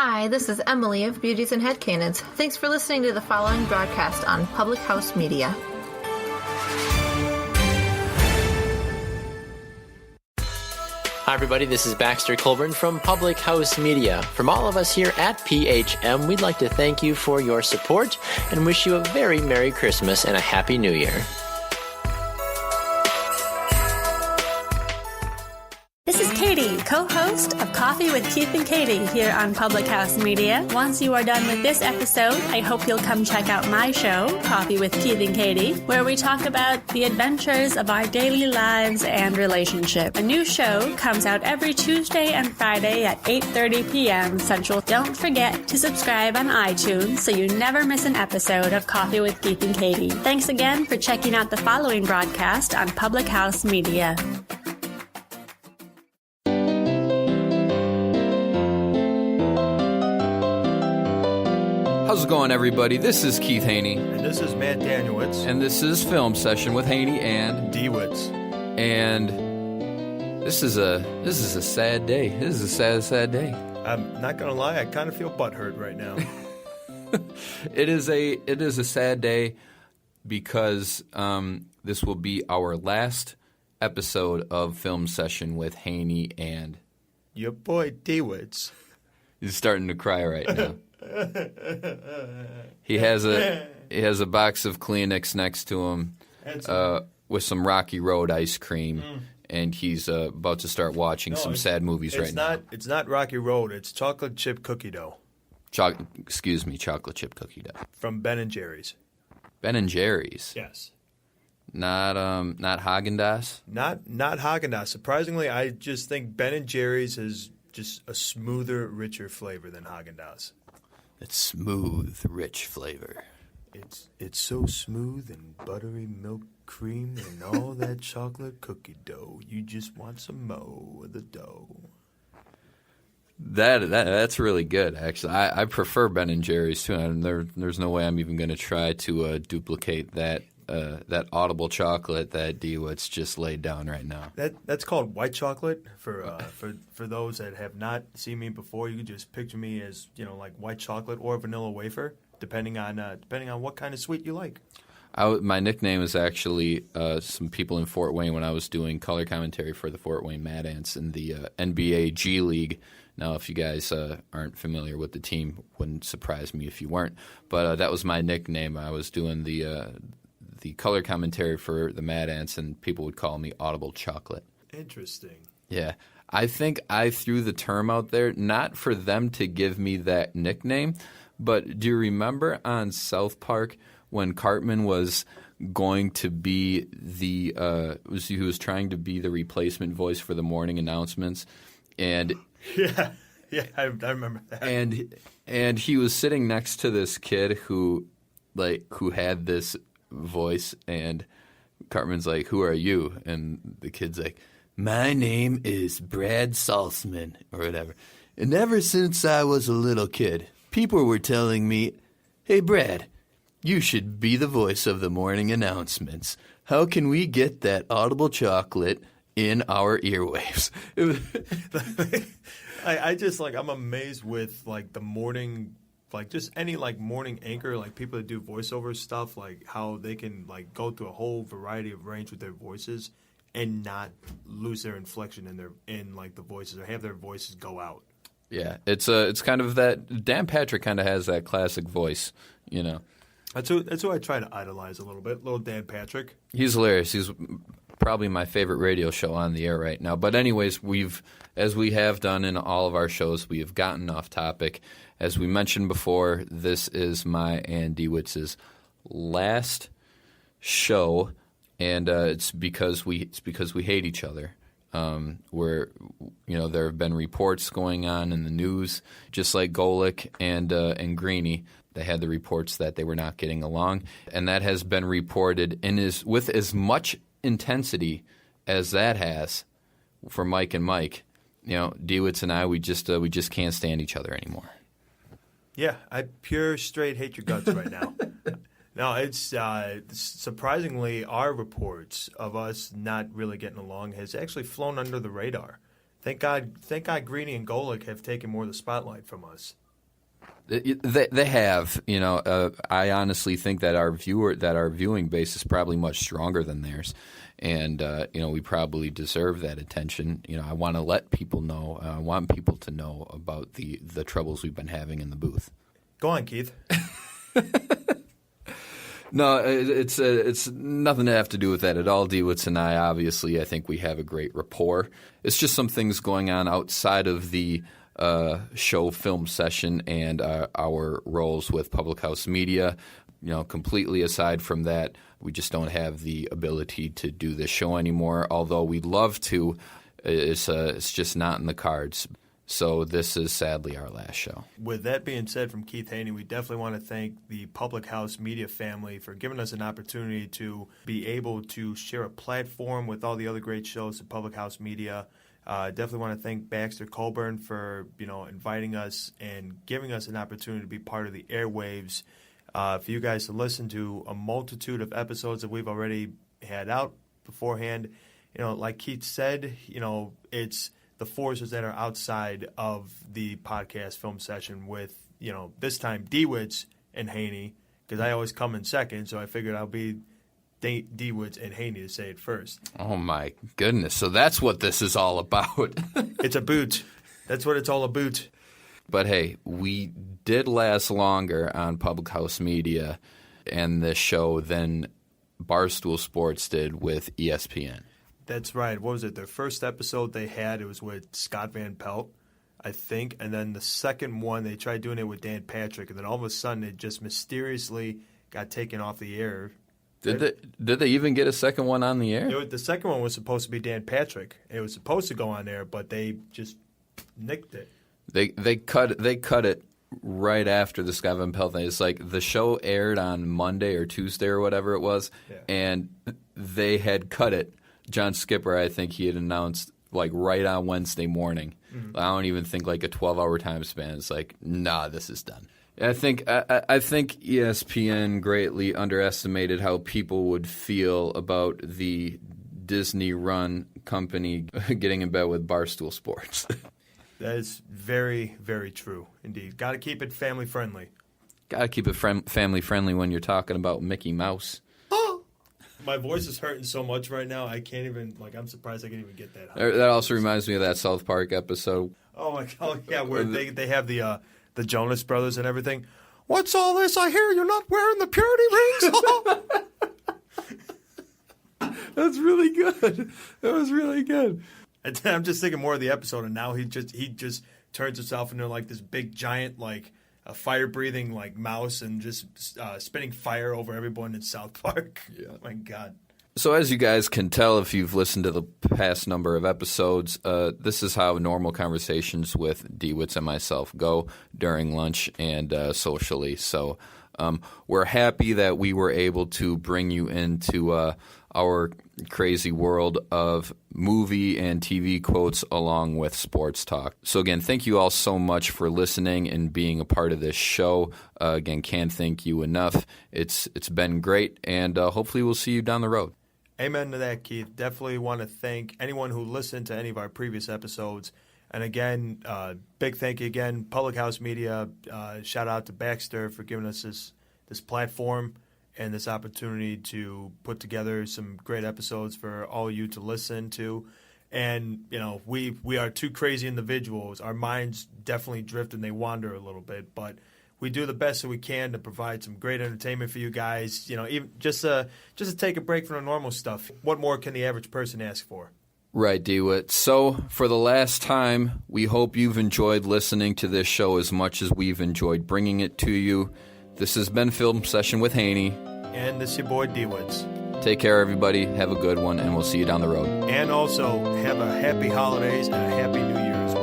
Hi, this is Emily of Beauties and Headcanons. Thanks for listening to the following broadcast on Public House Media. Hi, everybody. This is Baxter Colburn from Public House Media. From all of us here at PHM, we'd like to thank you for your support and wish you a very Merry Christmas and a Happy New Year. This is Katie, co-host of Coffee with Keith and Katie here on Public House Media. Once you are done with this episode, I hope you'll come check out my show, Coffee with Keith and Katie, where we talk about the adventures of our daily lives and relationship. A new show comes out every Tuesday and Friday at 8:30 p.m. Central. Don't forget to subscribe on iTunes so you never miss an episode of Coffee with Keith and Katie. Thanks again for checking out the following broadcast on Public House Media. How's it going, everybody? This is Keith Hoehne. And this is Matt DWICZ. And this is Film Session with Hoehne and DWICZ. And this is a sad day. This is a sad day. I'm not gonna lie, I kind of feel butthurt right now. It is a sad day because this will be our last episode of Film Session with Hoehne and your boy DWICZ. He's starting to cry right now. He has a box of Kleenex next to him with some Rocky Road ice cream, and he's about to start watching some sad movies right now. It's not Rocky Road. It's chocolate chip cookie dough. Chocolate chip cookie dough from Ben & Jerry's. Ben & Jerry's. Yes. Not Haagen-Dazs. Not Haagen-Dazs. Surprisingly, I just think Ben & Jerry's is just a smoother, richer flavor than Haagen-Dazs. It's smooth, rich flavor. It's so smooth and buttery milk cream and all that chocolate cookie dough. You just want some more of the dough. That's really good, actually. I prefer Ben & Jerry's too, and there's no way I'm even going to try to duplicate that audible chocolate that DWICZ just laid down right now. That's called white chocolate. For those that have not seen me before, you can just picture me as like white chocolate or vanilla wafer, depending on what kind of sweet you like. My nickname is actually some people in Fort Wayne when I was doing color commentary for the Fort Wayne Mad Ants in the NBA G League. Now, if you guys aren't familiar with the team, wouldn't surprise me if you weren't. But that was my nickname. I was doing the color commentary for the Mad Ants, and people would call me Audible Chocolate. Interesting. Yeah. I think I threw the term out there not for them to give me that nickname, but do you remember on South Park when Cartman was going to be he was trying to be the replacement voice for the morning announcements, and yeah, I remember that. And he was sitting next to this kid who had this voice, and Cartman's like, "Who are you?" And the kid's like, "My name is Brad Saltzman," or whatever. "And ever since I was a little kid, people were telling me, 'Hey, Brad, you should be the voice of the morning announcements. How can we get that audible chocolate in our earwaves?'" I'm amazed with the morning, just any morning anchor, people that do voiceover stuff, how they can go through a whole variety of range with their voices and not lose their inflection in the voices or have their voices go out. Yeah, it's kind of that. Dan Patrick kind of has that classic voice, That's who I try to idolize a little bit, little Dan Patrick. He's hilarious. He's probably my favorite radio show on the air right now. But anyways, as we have done in all of our shows, we have gotten off topic. As we mentioned before, this is my and DWICZ's last show, and it's because we hate each other. There have been reports going on in the news, just like Golick and Greeny. They had the reports that they were not getting along, and that has been reported and is with as much intensity as that has for Mike and Mike. DWICZ and I, we just can't stand each other anymore. Yeah, I pure straight hate your guts right now. No, it's surprisingly our reports of us not really getting along has actually flown under the radar. Thank God Greeny and Golick have taken more of the spotlight from us. They have, I honestly think that our viewing base is probably much stronger than theirs, and we probably deserve that attention. I want to let people know. I want people to know about the troubles we've been having in the booth. Go on, Keith. No, it's nothing to have to do with that at all. DWICZ and I think we have a great rapport. It's just some things going on outside of the show film session and our roles with Public House Media. Completely aside from that, we just don't have the ability to do this show anymore. Although we'd love to, it's just not in the cards. So this is sadly our last show. With that being said from Keith Hoehne, we definitely want to thank the Public House Media family for giving us an opportunity to be able to share a platform with all the other great shows at Public House Media. Definitely want to thank Baxter Colburn for inviting us and giving us an opportunity to be part of the airwaves. For you guys to listen to a multitude of episodes that we've already had out beforehand. Like Keith said, it's the forces that are outside of the podcast film session with, this time DWICZ and Hoehne, because I always come in second, so I figured I'll be DWICZ and Hoehne to say it first. Oh, my goodness. So that's what this is all about. It's a boot. That's what it's all about. But, hey, we did last longer on Public House Media and this show than Barstool Sports did with ESPN. That's right. What was it? Their first episode they had, it was with Scott Van Pelt, I think. And then the second one, they tried doing it with Dan Patrick. And then all of a sudden, it just mysteriously got taken off the air. Did they even get a second one on the air? The second one was supposed to be Dan Patrick. It was supposed to go on there, but they just nicked it. They cut it right after the Scott Van Pelt thing. It's like the show aired on Monday or Tuesday or whatever it was, and they had cut it. John Skipper, I think he had announced like right on Wednesday morning. Mm-hmm. I don't even think like a 12-hour time span. It's like, nah, this is done. I think ESPN greatly underestimated how people would feel about the Disney-run company getting in bed with Barstool Sports. That is very, very true indeed. Got to keep it family-friendly. Got to keep it family-friendly when you're talking about Micky Mouse. My voice is hurting so much right now, I can't even, I'm surprised I can even get that out. That also reminds me of that South Park episode. Oh, my God, yeah, where they have the Jonas Brothers and everything. What's all this? I hear you're not wearing the purity rings. That's really good. That was really good. And I'm just thinking more of the episode, and now he just turns himself into like this big giant, like a fire-breathing like mouse, and just spitting fire over everyone in South Park. Yeah, oh my God. So as you guys can tell if you've listened to the past number of episodes, this is how normal conversations with DWICZ and myself go during lunch and socially. So we're happy that we were able to bring you into our crazy world of movie and TV quotes along with sports talk. So again, thank you all so much for listening and being a part of this show. Again, can't thank you enough. It's been great, and hopefully we'll see you down the road. Amen to that, Keith. Definitely want to thank anyone who listened to any of our previous episodes. And again, big thank you again, Public House Media. Shout out to Baxter for giving us this platform and this opportunity to put together some great episodes for all you to listen to. And, we are two crazy individuals. Our minds definitely drift and they wander a little bit, but we do the best that we can to provide some great entertainment for you guys. Even just to take a break from the normal stuff. What more can the average person ask for? Right, DWICZ. So, for the last time, we hope you've enjoyed listening to this show as much as we've enjoyed bringing it to you. This has been Film Session with Hoehne. And this is your boy, DWICZ. Take care, everybody. Have a good one, and we'll see you down the road. And also, have a happy holidays and a happy New Year as well.